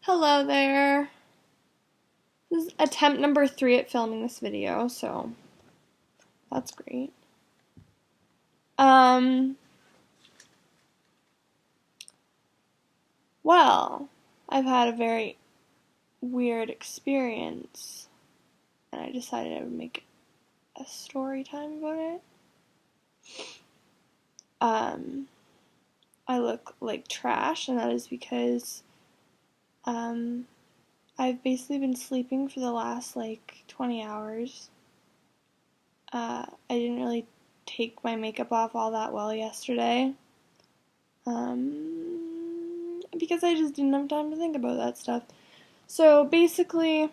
Hello there. This is attempt number 3 at filming this video, so that's great. Um, well, I've had a very weird experience, and I decided I would make a story time about it. I look like trash, and that is because, I've basically been sleeping for the last, 20 hours. I didn't really take my makeup off all that well yesterday. Because I just didn't have time to think about that stuff. So basically,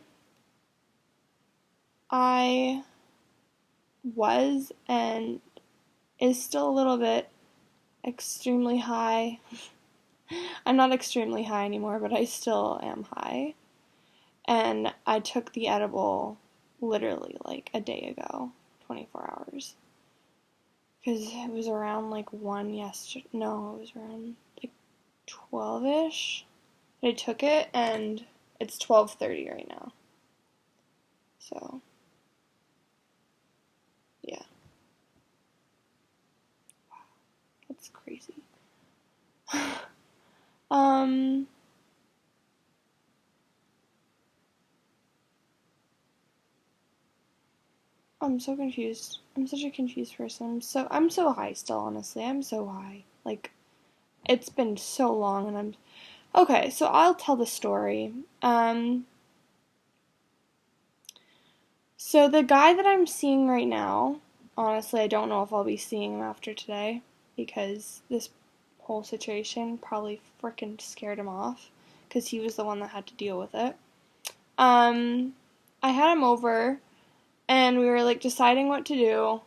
I was and is still a little bit extremely high. I'm not extremely high anymore, but I still am high. And I took the edible literally like a day ago, 24 hours. Because it was around 1 yesterday. No, it was around 12-ish. I took it and it's 12:30 right now. So, yeah. Wow, that's crazy. um I'm so confused. I'm such a confused person. I'm so high still, honestly. I'm so high. It's been so long and I'm okay, so I'll tell the story. So the guy that I'm seeing right now, honestly, I don't know if I'll be seeing him after today because this whole situation probably freaking scared him off because he was the one that had to deal with it. I had him over and we were deciding what to do,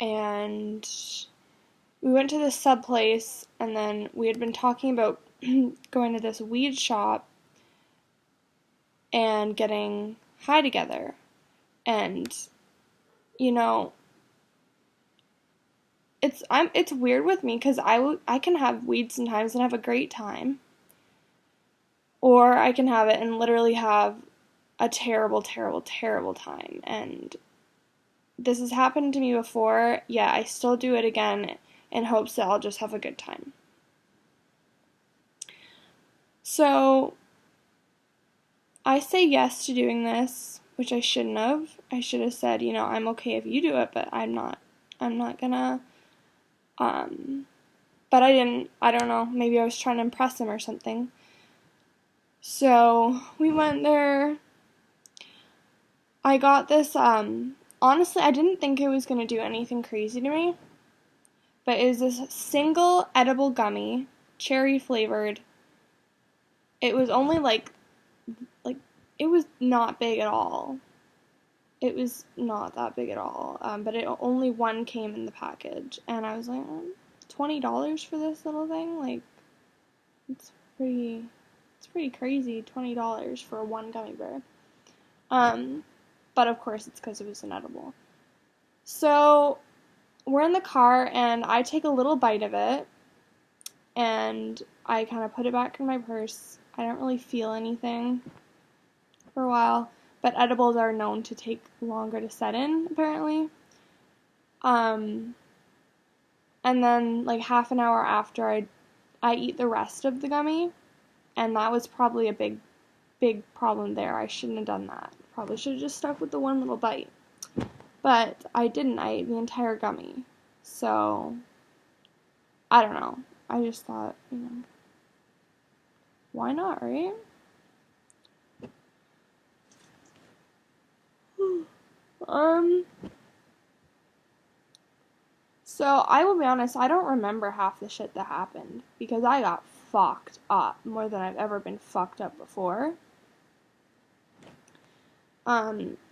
and we went to this sub place, and then we had been talking about going to this weed shop and getting high together. And you know, it's weird with me because I can have weed sometimes and have a great time, or I can have it and literally have a terrible, terrible, terrible time. And this has happened to me before. Yeah, I still do it again in hopes that I'll just have a good time. So I say yes to doing this, which I shouldn't have. I should have said, I'm okay if you do it, but I'm not gonna. But I didn't. I don't know. Maybe I was trying to impress him or something. So we went there. I got this, honestly, I didn't think it was gonna do anything crazy to me, but it was this single edible gummy, cherry flavored. It was only it was not big at all. It was not that big at all, but only one came in the package, and I was like, $20 for this little thing? It's pretty crazy, $20 for one gummy bear. But of course it's because it was an edible. So we're in the car, and I take a little bite of it, and I kind of put it back in my purse. I don't really feel anything for a while, but edibles are known to take longer to set in, apparently. And then half an hour after I eat the rest of the gummy, and that was probably a big problem there. I shouldn't have done that. Probably should have just stuck with the one little bite. But I didn't. I ate the entire gummy. So, I don't know. I just thought, why not, right? So I will be honest, I don't remember half the shit that happened because I got fucked up more than I've ever been fucked up before.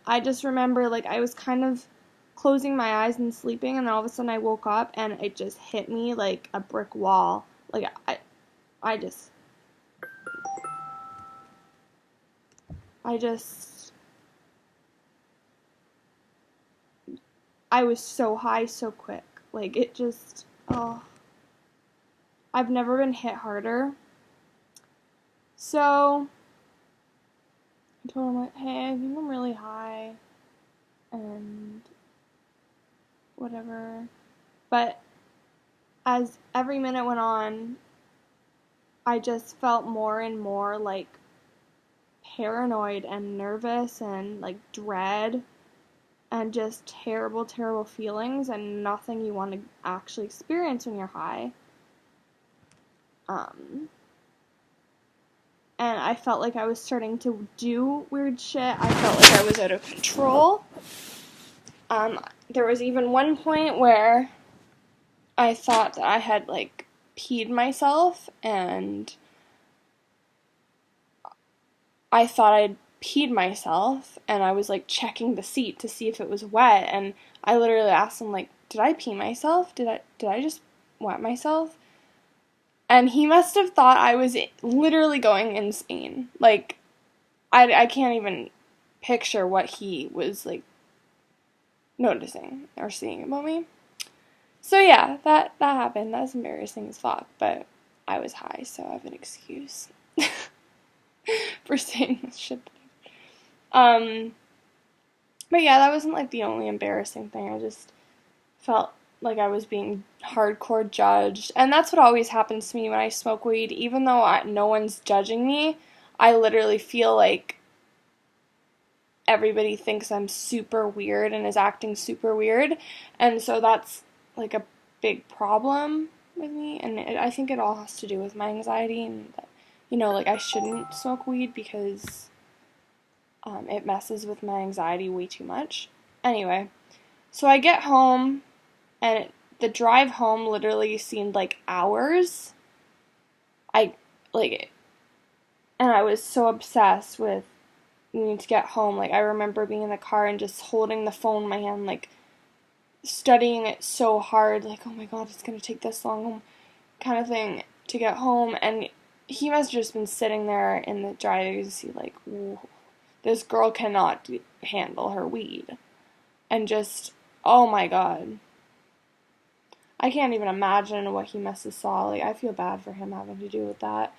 I just remember I was kind of closing my eyes and sleeping, and then all of a sudden I woke up and it just hit me like a brick wall. I just I was so high so quick. It just, oh, I've never been hit harder. So I told him, like, hey, I think I'm really high and whatever. But as every minute went on, I just felt more and more like paranoid and nervous and like dread and just terrible, terrible feelings and nothing you want to actually experience when you're high. And I felt like I was starting to do weird shit. I felt like I was out of control. There was even one point where I thought that I had, like, peed myself, and I thought I'd peed myself, and I was, like, checking the seat to see if it was wet, and I literally asked him, like, did I pee myself? Did I just wet myself? And he must have thought I was literally going insane. Like, I can't even picture what he was, like, noticing or seeing about me. So yeah, that happened. That was embarrassing as fuck, but I was high, so I have an excuse for saying this shit. But yeah, that wasn't like the only embarrassing thing. I just felt like I was being hardcore judged, and that's what always happens to me when I smoke weed. Even though no one's judging me, I literally feel like everybody thinks I'm super weird and is acting super weird, and so that's like a big problem with me, and I think it all has to do with my anxiety, and like I shouldn't smoke weed because it messes with my anxiety way too much. Anyway, so I get home, and the drive home literally seemed like hours. I like, and I was so obsessed with needing to get home. Like, I remember being in the car and just holding the phone in my hand, like, studying it so hard, like, oh my god, it's gonna take this long, kind of thing, to get home. And he must have just been sitting there in the driver's seat, like, this girl cannot handle her weed. And just, oh my god. I can't even imagine what he must have saw. Like, I feel bad for him having to do with that.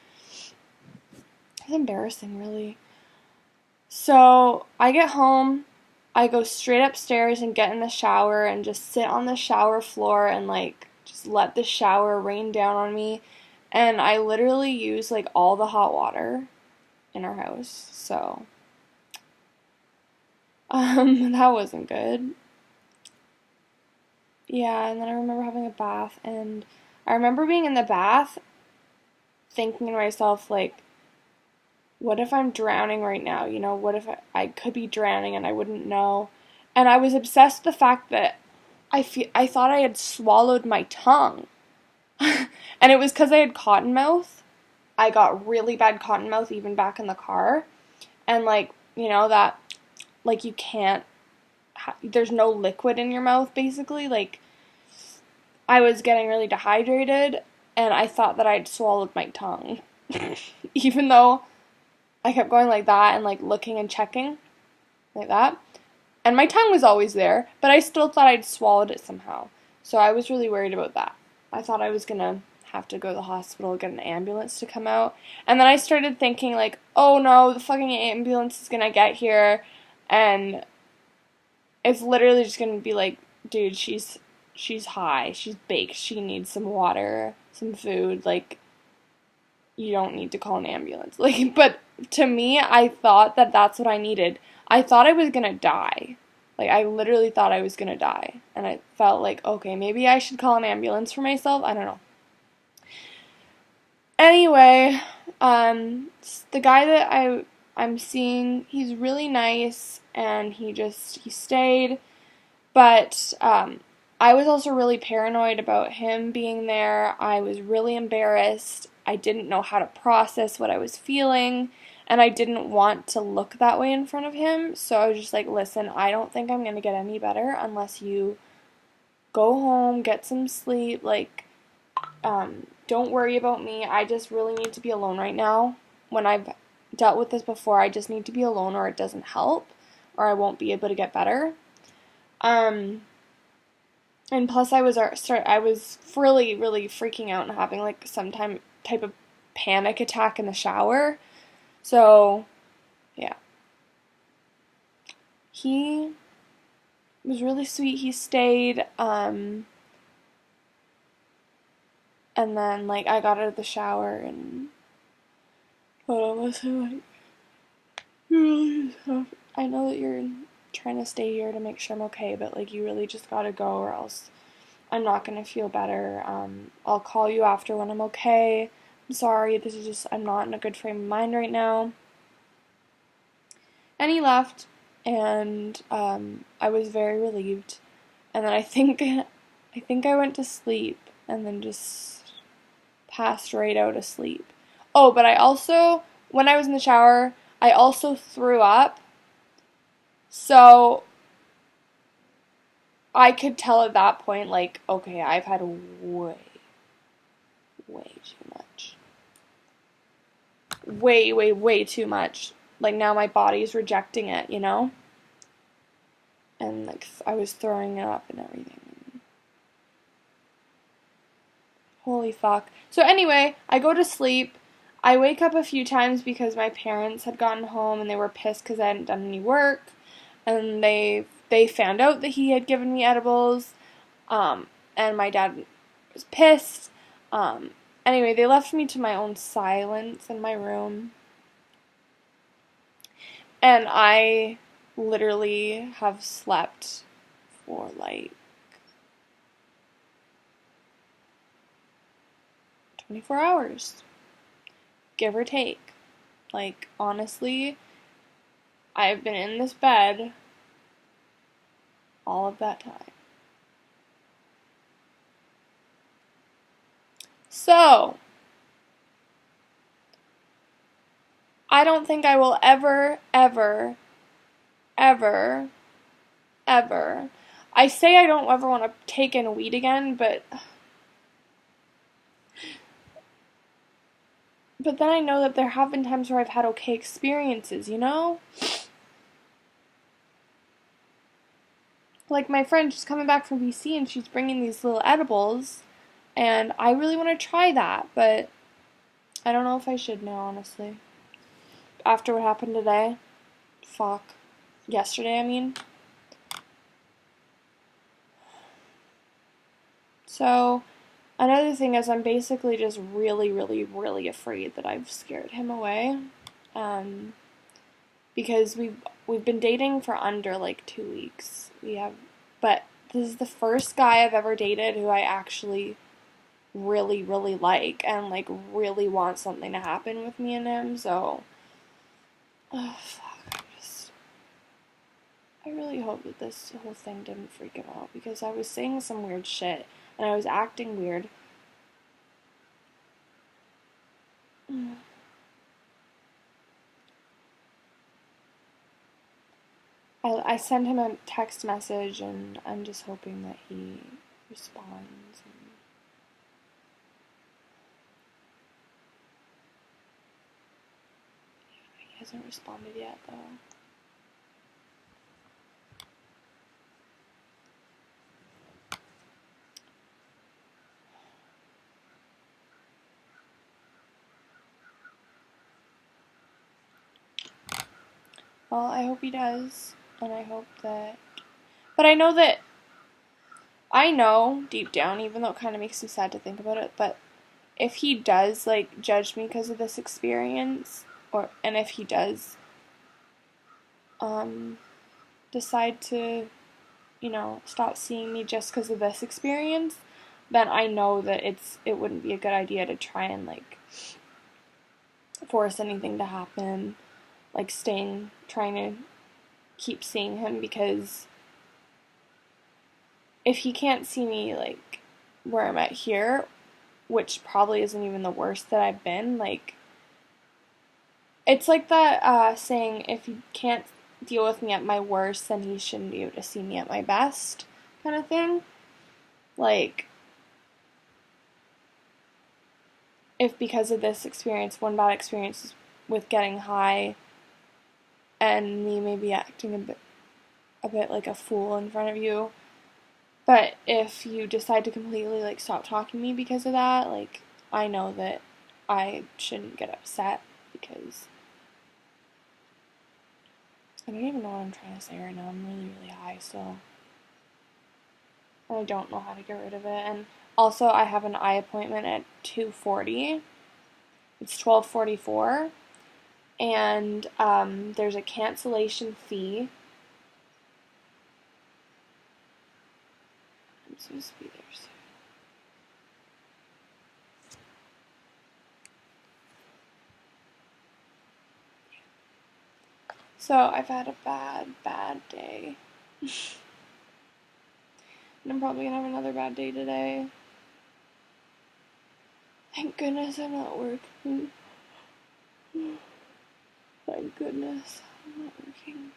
It's embarrassing, really. So, I get home, I go straight upstairs and get in the shower and just sit on the shower floor and, like, just let the shower rain down on me. And I literally use, like, all the hot water in our house. So, that wasn't good. Yeah, and then I remember having a bath, and I remember being in the bath thinking to myself, like, what if I'm drowning right now? You know, what if I could be drowning and I wouldn't know? And I was obsessed with the fact that I thought I had swallowed my tongue. And it was because I had cotton mouth. I got really bad cotton mouth even back in the car. And, like, that, like, you can't, there's no liquid in your mouth, basically. Like, I was getting really dehydrated, and I thought that I'd swallowed my tongue. Even though I kept going like that and, like, looking and checking like that. And my tongue was always there, but I still thought I'd swallowed it somehow. So I was really worried about that. I thought I was gonna have to go to the hospital, get an ambulance to come out. And then I started thinking, like, oh no, the fucking ambulance is gonna get here, and it's literally just gonna be like, dude, she's high, she's baked, she needs some water, some food, like, you don't need to call an ambulance. Like, but to me, I thought that that's what I needed. I thought I was gonna die. Like, I literally thought I was gonna die. And I felt like, okay, maybe I should call an ambulance for myself. I don't know. Anyway, the guy that I'm seeing, he's really nice, and he stayed. But, I was also really paranoid about him being there. I was really embarrassed. I didn't know how to process what I was feeling, and I didn't want to look that way in front of him. So I was just like, listen, I don't think I'm going to get any better unless you go home, get some sleep, like, don't worry about me. I just really need to be alone right now. When I've dealt with this before, I just need to be alone or it doesn't help, or I won't be able to get better. And plus I was really, really freaking out and having, like, some type of panic attack in the shower. So, yeah. He was really sweet. He stayed, and then, like, I got out of the shower and hold on, was like, you really just have, I know that you're trying to stay here to make sure I'm okay, but, like, you really just gotta go or else I'm not gonna feel better. I'll call you after when I'm okay. I'm sorry, this is just, I'm not in a good frame of mind right now. And he left, and I was very relieved. And then I went to sleep, and then just passed right out of sleep. Oh, but I also, when I was in the shower, I also threw up. So I could tell at that point, like, okay, I've had way, way too much. Way, way, way too much. Like, now my body's rejecting it, you know? And, like, I was throwing it up and everything. Holy fuck. So anyway, I go to sleep. I wake up a few times because my parents had gotten home and they were pissed because I hadn't done any work. And they found out that he had given me edibles. And my dad was pissed. Anyway, they left me to my own silence in my room. And I literally have slept for like 24 hours, give or take. Like, honestly, I've been in this bed all of that time. So, I don't think I will ever, ever, ever, ever. I say I don't ever want to take in weed again, but then I know that there have been times where I've had okay experiences, you know? Like my friend, she's coming back from BC and she's bringing these little edibles, and I really want to try that, but I don't know if I should now, honestly. After what happened today, fuck. Yesterday, I mean. So, another thing is I'm basically just really, really, really afraid that I've scared him away. Um, because we've been dating for under like 2 weeks. But this is the first guy I've ever dated who I actually really, really like and like really want something to happen with me and him. So, fuck, I really hope that this whole thing didn't freak him out because I was saying some weird shit and I was acting weird. I sent him a text message and I'm just hoping that he responds. He hasn't responded yet though. Well, I hope he does, and I hope that. But I know deep down, even though it kind of makes me sad to think about it, but if he does, like, judge me because of this experience, and if he does, decide to, stop seeing me just because of this experience, then I know that it wouldn't be a good idea to try and, like, force anything to happen, like, trying to keep seeing him because if he can't see me, like, where I'm at here, which probably isn't even the worst that I've been, like, it's like that saying, if he can't deal with me at my worst, then he shouldn't be able to see me at my best, kind of thing. Like, if because of this experience, one bad experience with getting high, and me maybe acting a bit like a fool in front of you, but if you decide to completely, like, stop talking to me because of that, like, I know that I shouldn't get upset because I don't even know what I'm trying to say right now. I'm really, really high, so I don't know how to get rid of it. And also, I have an eye appointment at 2:40. It's 12:44, and there's a cancellation fee. I'm supposed to be there soon. So I've had a bad day. And I'm probably gonna have another bad day today. Thank goodness I'm not working. Thank goodness I'm not working.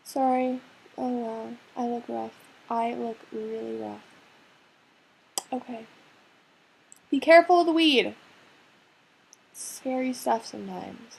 Sorry. Oh wow. I look rough. I look really rough. Okay. Be careful with the weed. It's scary stuff sometimes.